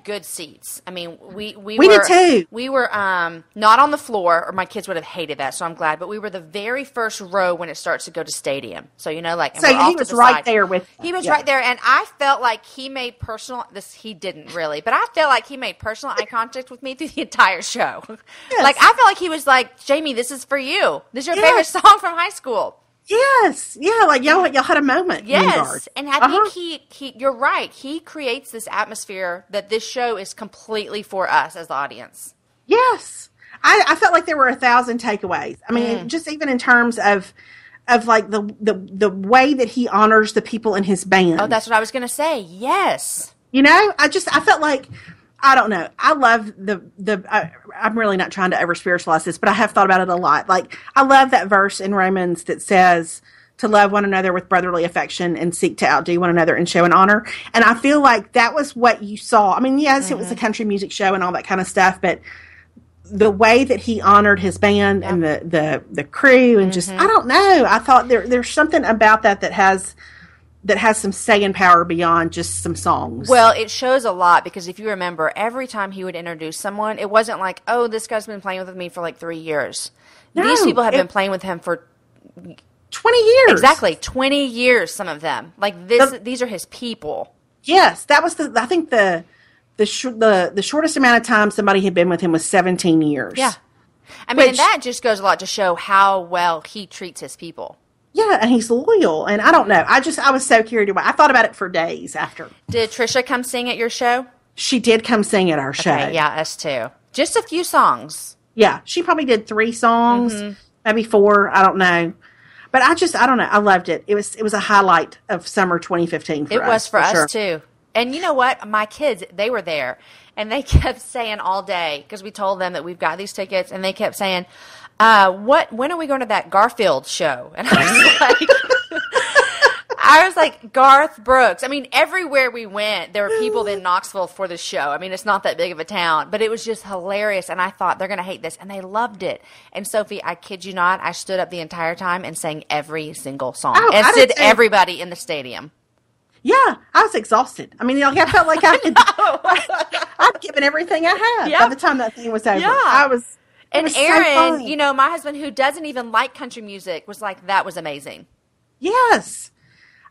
good seats. I mean, we did too. We were not on the floor, or my kids would have hated that, so I'm glad. But we were the very first row when it starts to go to stadium. So and so he was right there with. He was right there, and I felt like he made personal. He didn't really, but I felt like he made personal eye contact with me through the entire show. Yes. Like, I felt like he was like, Jamie, this is for you. This is your favorite song from high school. Yes, y'all had a moment. Yes, and I think he you're right. He creates this atmosphere that this show is completely for us as the audience. Yes, I felt like there were 1,000 takeaways. I mean, just even in terms of like the way that he honors the people in his band. Oh, that's what I was going to say. Yes, I felt like. I don't know. I love I'm really not trying to over spiritualize this, but I have thought about it a lot. Like, I love that verse in Romans that says to love one another with brotherly affection and seek to outdo one another and show an honor. And I feel like that was what you saw. I mean, yes, it was a country music show and all that kind of stuff, but the way that he honored his band and the crew and just, I don't know. I thought there's something about that has some staying power beyond just some songs. Well, it shows a lot, because if you remember, every time he would introduce someone, it wasn't like, oh, this guy's been playing with me for like 3 years. No, these people have been playing with him for 20 years. Exactly, 20 years, some of them. Like, these are his people. Yes, that was I think the shortest amount of time somebody had been with him was 17 years. Yeah. I mean, and that just goes a lot to show how well he treats his people. Yeah, and he's loyal, and I don't know. I was so carried away. I thought about it for days after. Did Trisha come sing at your show? She did come sing at our show. Okay, yeah, us too. Just a few songs. Yeah, she probably did 3 songs, maybe 4. I don't know. But I don't know. I loved it. It was a highlight of summer 2015 for us. It was for us, sure. too. And you know what? My kids, they were there, and they kept saying all day, because we told them that we've got these tickets, and they kept saying, when are we going to that Garfield show? And I was like, Garth Brooks. I mean, everywhere we went, there were people in Knoxville for the show. I mean, it's not that big of a town, but it was just hilarious. And I thought, they're going to hate this. And they loved it. And Sophie, I kid you not, I stood up the entire time and sang every single song. And did everybody in the stadium. Yeah, I was exhausted. I mean, I felt like I'd given everything I had by the time that thing was over. Yeah. And Aaron, so my husband, who doesn't even like country music, was like, that was amazing. Yes.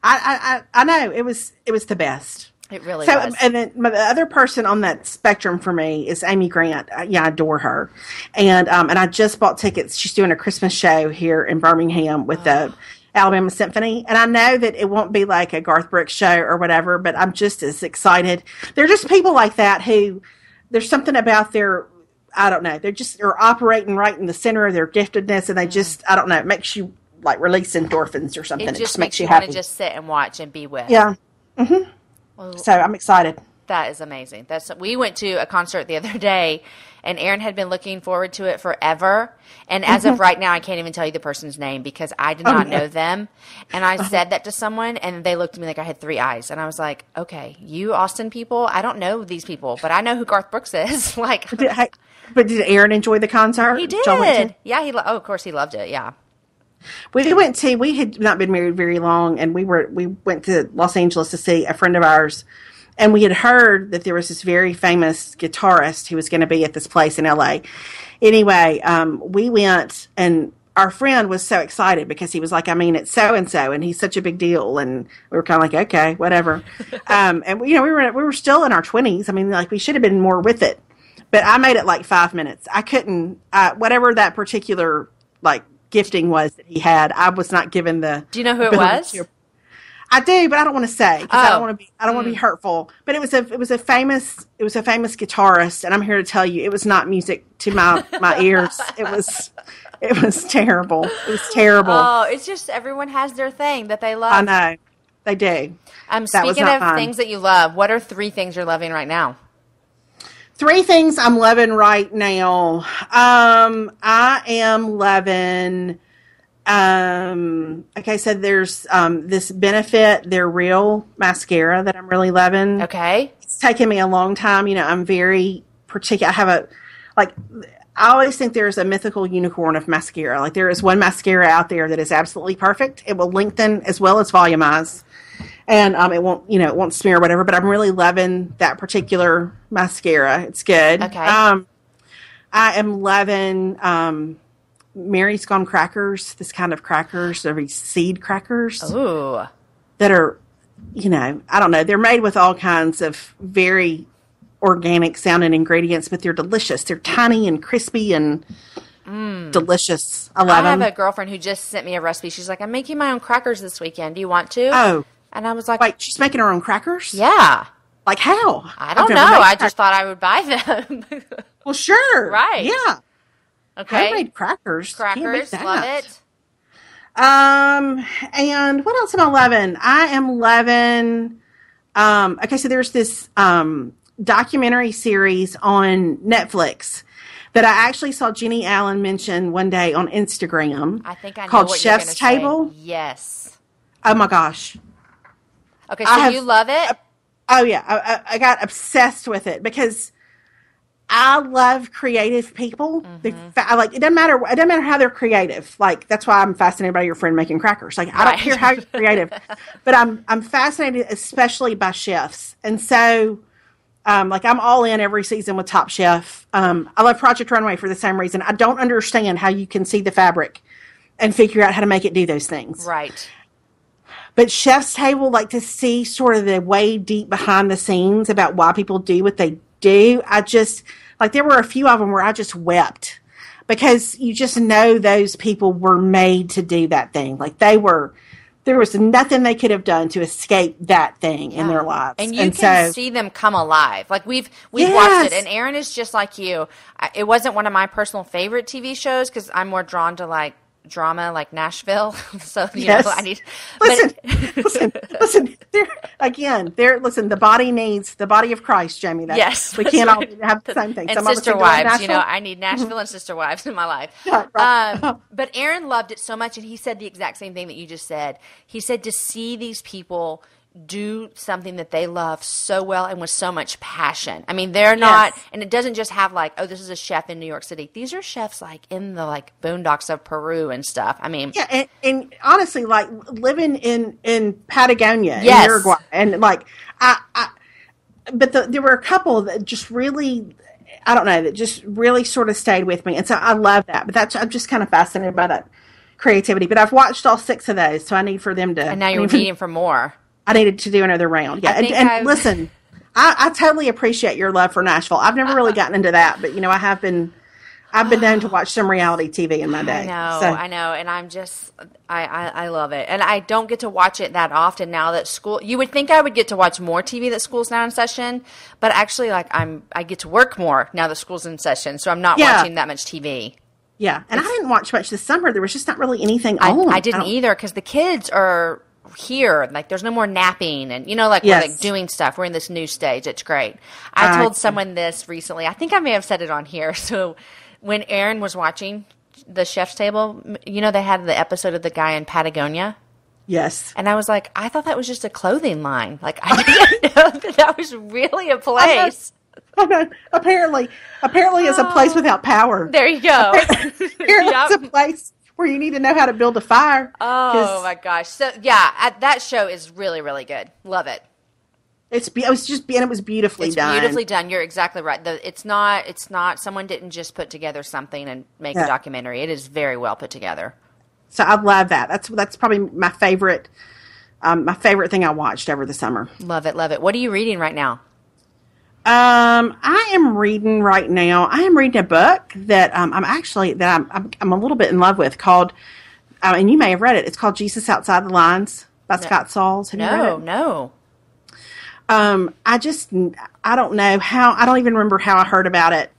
I know. It was the best. It really was. And then the other person on that spectrum for me is Amy Grant. I adore her. And I just bought tickets. She's doing a Christmas show here in Birmingham with the Alabama Symphony. And I know that it won't be like a Garth Brooks show or whatever, but I'm just as excited. They're just people like that who, there's something about their, I don't know, they're operating right in the center of their giftedness, and they just, I don't know, it makes you like release endorphins or something. It just makes you want happy. to just sit and watch and be with. Yeah. Mm-hmm. Well, so I'm excited. That is amazing. We went to a concert the other day, and Aaron had been looking forward to it forever. And as of right now, I can't even tell you the person's name because I did not know them. And I said that to someone, and they looked at me like I had three eyes. And I was like, okay, you Austin people, I don't know these people, but I know who Garth Brooks is. Like, but did Aaron enjoy the concert? He did. Yeah, of course he loved it. Yeah. We had not been married very long, and we went to Los Angeles to see a friend of ours. And we had heard that there was this very famous guitarist who was going to be at this place in LA. Anyway, we went, and our friend was so excited because he was like, I mean, it's so-and-so, and he's such a big deal. And we were kind of like, okay, whatever. And, we were still in our 20s. I mean, like, we should have been more with it. But I made it like 5 minutes. I couldn't, whatever that particular, like, gifting was that he had, I was not given the... Do you know who it was? I do, but I don't want to say because I don't want to be hurtful. But it was a famous guitarist, and I'm here to tell you, it was not music to my ears. It was terrible. It was terrible. Oh, it's just everyone has their thing that they love. I know they do. Speaking of things that you love, what are 3 things you're loving right now? 3 things I'm loving right now. I am loving. Okay, so there's this Benefit They're Real mascara that I'm really loving. Okay. It's taken me a long time. You know, I'm very particular. I always think there's a mythical unicorn of mascara. Like, there is one mascara out there that is absolutely perfect. It will lengthen as well as volumize. And it won't smear or whatever, but I'm really loving that particular mascara. It's good. Okay. I am loving Mary's Gone crackers, this kind of crackers, they're seed crackers. Ooh. That are, I don't know, they're made with all kinds of very organic sounding ingredients, but they're delicious. They're tiny and crispy and delicious. I love them. I have a girlfriend who just sent me a recipe. She's like, I'm making my own crackers this weekend. Do you want to? Oh. And I was like, wait, she's making her own crackers? Yeah. Like how? I don't know. I just thought I would buy them. Well, sure. Right. Yeah. Okay. Homemade crackers. Crackers, love it. And what else am I loving? I am loving, okay, so there's this documentary series on Netflix that I actually saw Jenny Allen mention one day on Instagram. I think I know called what Chef's you're gonna Table. Say. Yes. Oh my gosh. Okay, so you love it? Oh yeah, I got obsessed with it because I love creative people. It doesn't matter how they're creative. Like, that's why I'm fascinated by your friend making crackers. Like, I don't care how you're creative, but I'm fascinated especially by chefs. And so, I'm all in every season with Top Chef. I love Project Runway for the same reason. I don't understand how you can see the fabric and figure out how to make it do those things. Right. But Chef's Table, like, to see sort of the way deep behind the scenes about why people do what they do, I just, like, there were a few of them where I just wept because you just know those people were made to do that thing. Like, there was nothing they could have done to escape that thing in their lives. And you can see them come alive. Like, we've watched it, and Aaron is just like you. It wasn't one of my personal favorite TV shows because I'm more drawn to, like, drama, like Nashville. So, you know, I need... Listen. The body needs the body of Christ, Jamie. Yes. We can't all have the same thing. And Sister Wives. I need Nashville and Sister Wives in my life. Yeah, right. But Aaron loved it so much, and he said the exact same thing that you just said. He said to see these people do something that they love so well and with so much passion. I mean, they're not, and it doesn't just have like, oh, this is a chef in New York City. These are chefs like in the like boondocks of Peru and stuff. I mean, yeah, and honestly, like living in Patagonia, in Uruguay, and like but there were a couple that just really, I don't know, that just really sort of stayed with me, and so I love that. But I'm just kind of fascinated by that creativity. But I've watched all 6 of those, so I need for them to. And now you're needing for more. I needed to do another round. Yeah. And listen, I totally appreciate your love for Nashville. I've never really gotten into that, but I've been known to watch some reality TV in my day. I know. And I'm just, I love it. And I don't get to watch it that often now that school, you would think I would get to watch more TV that school's now in session, but actually like I get to work more now that school's in session. So I'm not watching that much TV. Yeah. And I didn't watch much this summer. There was just not really anything on. I didn't either because the kids are here. Like, there's no more napping and, you know, like, we're like doing stuff. We're in this new stage. It's great. I told someone this recently. I think I may have said it on here. So when Aaron was watching the Chef's Table, you know, they had the episode of the guy in Patagonia. Yes. And I was like, I thought that was just a clothing line. Like, I didn't know that was really a place. Apparently it's a place without power. There you go. It's a place where you need to know how to build a fire. Oh my gosh! So yeah, that show is really, really good. Love it. It was beautifully done. Beautifully done. You're exactly right. It's not. Someone didn't just put together something and make a documentary. It is very well put together. So I love that. That's probably my favorite. My favorite thing I watched over the summer. Love it. Love it. What are you reading right now? I am reading right now. I am reading a book that I'm a little bit in love with, called, and you may have read it. It's called Jesus Outside the Lines by Scott Sauls. Have you read it? No. I don't know how. I don't even remember how I heard about it.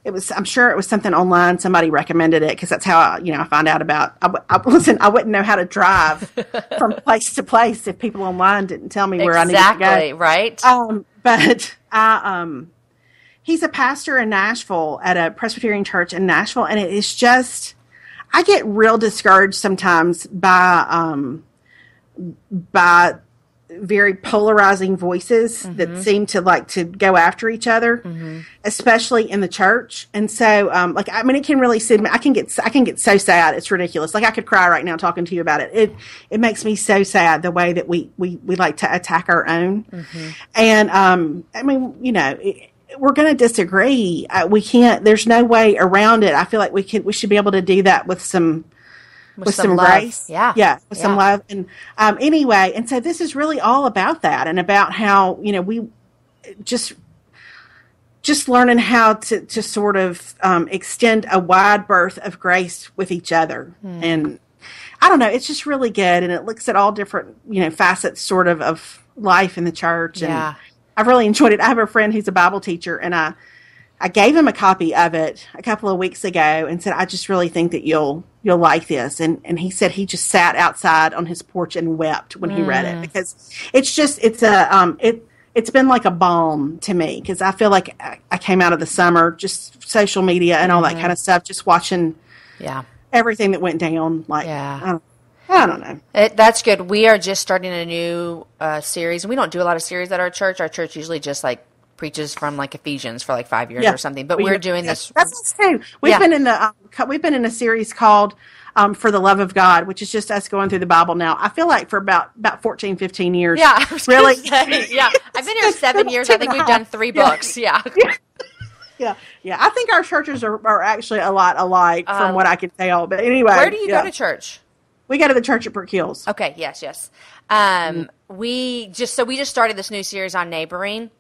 I'm sure it was something online. Somebody recommended it, because that's how I find out about. I wouldn't know how to drive from place to place if people online didn't tell me where I needed to go. Exactly, right. But he's a pastor in Nashville at a Presbyterian church in Nashville, and it is just, I get real discouraged sometimes by very polarizing voices that seem to like to go after each other, especially in the church. And so, it can really sit me. I can get so sad. It's ridiculous. Like, I could cry right now talking to you about it. It makes me so sad, the way that we like to attack our own. And, we're going to disagree. We can't, there's no way around it. I feel like we should be able to do that with some grace. With some love. And anyway, and so this is really all about that, and about how, we just learning how to sort of extend a wide berth of grace with each other. And I don't know, it's just really good, and it looks at all different, facets sort of life in the church. And I've really enjoyed it. I have a friend who's a Bible teacher, and I gave him a copy of it a couple of weeks ago and said, I just really think that you'll like this. And he said he just sat outside on his porch and wept when he read it, because it's been like a balm to me, because I feel like I came out of the summer, just social media and all that kind of stuff, just watching everything that went down. I don't know. That's good. We are just starting a new series. We don't do a lot of series at our church. Our church usually just preaches from Ephesians for 5 years or something. But we're doing this. That's true. We've been in a series called For the Love of God, which is just us going through the Bible now. I feel like for about 14, 15 years. Yeah, I was really. Yeah, I've been here 7 years. I think we've done 3 books. Yeah. I think our churches are actually a lot alike from what I can tell. But anyway, where do you go to church? We go to the church at Brook Hills. Okay. Yes. We just started this new series on neighboring.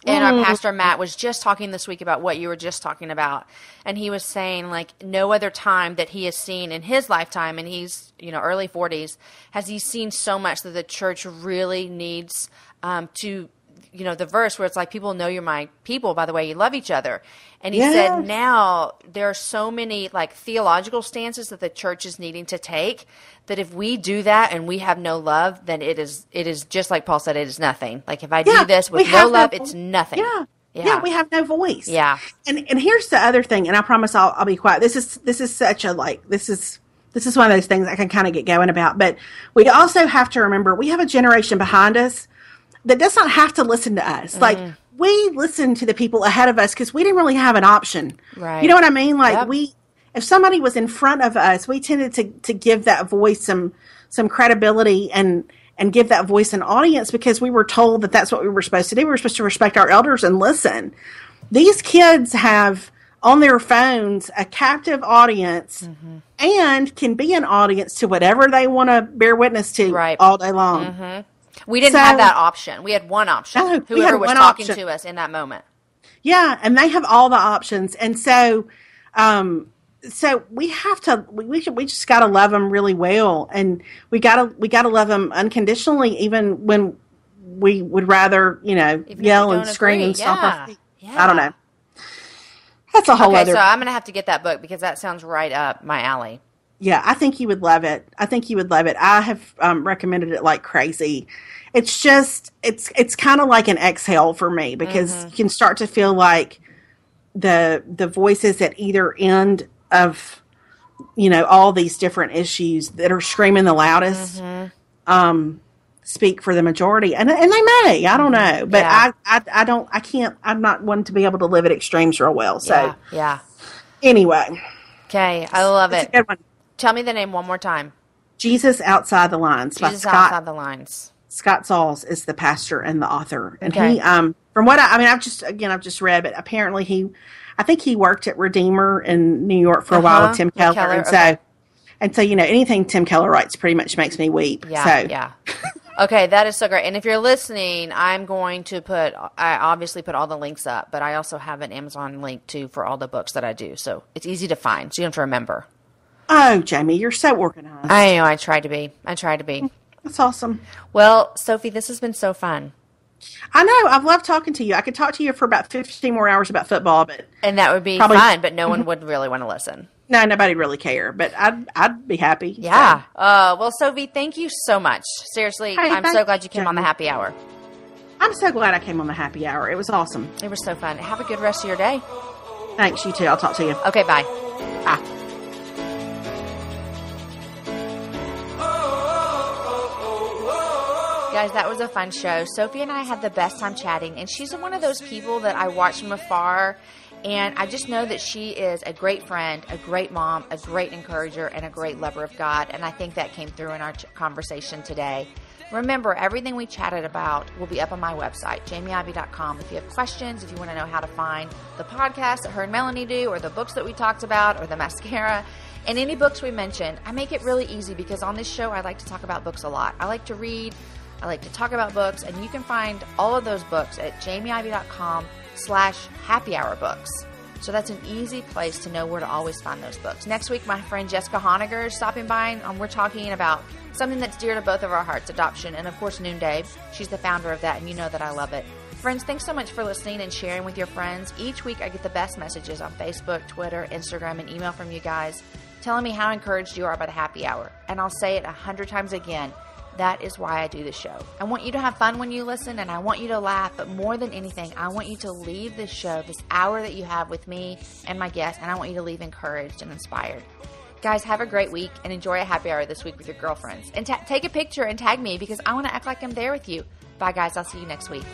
And our pastor, Matt, was just talking this week about what you were just talking about. And he was saying, no other time that he has seen in his lifetime, and he's, early 40s, has he seen so much that the church really needs to, the verse where it's people know you're my people by the way you love each other. And he said now there are so many theological stances that the church is needing to take, that if we do that and we have no love, then it is just like Paul said, it is nothing. If I do this with no love, it's nothing. Yeah, we have no voice. Yeah. And here's the other thing, and I promise I'll be quiet. This is such a this is one of those things I can kind of get going about. But we also have to remember we have a generation behind us that does not have to listen to us. We listen to the people ahead of us because we didn't really have an option. Right. You know what I mean? If somebody was in front of us, we tended to give that voice some credibility and give that voice an audience, because we were told that that's what we were supposed to do. We were supposed to respect our elders and listen. These kids have on their phones a captive audience and can be an audience to whatever they want to bear witness to all day long. We didn't have that option. We had one option. No, whoever was talking to us in that moment. Yeah, and they have all the options. And so we have to, we just got to love them really well. And we got to love them unconditionally, even when we would rather, yell and scream and stomp our feet. I don't know. That's a whole other. So I'm going to have to get that book, because that sounds right up my alley. Yeah, I think you would love it. I think you would love it. I have recommended it like crazy. It's just, it's kind of like an exhale for me because you can start to feel like the voices at either end of, all these different issues that are screaming the loudest, speak for the majority. And they may, I don't know, but I'm not one to be able to live at extremes real well. So yeah. Anyway. Okay. I love it. It's a good one. Tell me the name one more time. Jesus Outside the Lines by Scott. Outside the Lines. Scott Sauls is the pastor and the author. And he, from what I've just read, but apparently I think he worked at Redeemer in New York for a while with Tim Keller. And so, anything Tim Keller writes pretty much makes me weep. Yeah. Okay, that is so great. And if you're listening, I obviously put all the links up, but I also have an Amazon link too for all the books that I do. So it's easy to find. So you don't have to remember. Oh, Jamie, you're so organized. I know. I try to be. That's awesome. Well, Sophie, this has been so fun. I know. I've loved talking to you. I could talk to you for about 15 more hours about football, and that would be fun, but no one would really want to listen. No, nobody really care, but I'd be happy. Yeah. So. Well, Sophie, thank you so much. Seriously, I'm so glad you came on the happy hour. I'm so glad I came on the happy hour. It was awesome. It was so fun. Have a good rest of your day. Thanks, you too. I'll talk to you. Okay, bye. Bye. Guys, that was a fun show. Sophie and I had the best time chatting, and she's one of those people that I watch from afar, and I just know that she is a great friend, a great mom, a great encourager, and a great lover of God, and I think that came through in our conversation today. Remember, everything we chatted about will be up on my website, jamieivey.com. If you have questions, if you want to know how to find the podcast that her and Melanie do, or the books that we talked about, or the mascara, and any books we mentioned, I make it really easy because on this show, I like to talk about books a lot. I like to read. I like to talk about books, and you can find all of those books at jamieivey.com/happyhourbooks. So that's an easy place to know where to always find those books. Next week, my friend Jessica Honiger is stopping by, and we're talking about something that's dear to both of our hearts, adoption, and of course, Noonday. She's the founder of that, and you know that I love it. Friends, thanks so much for listening and sharing with your friends. Each week, I get the best messages on Facebook, Twitter, Instagram, and email from you guys telling me how encouraged you are by the happy hour. And I'll say it 100 times again. That is why I do this show. I want you to have fun when you listen, and I want you to laugh, but more than anything, I want you to leave this show, this hour that you have with me and my guests, and I want you to leave encouraged and inspired. Guys, have a great week, and enjoy a happy hour this week with your girlfriends. And take a picture and tag me because I want to act like I'm there with you. Bye, guys. I'll see you next week.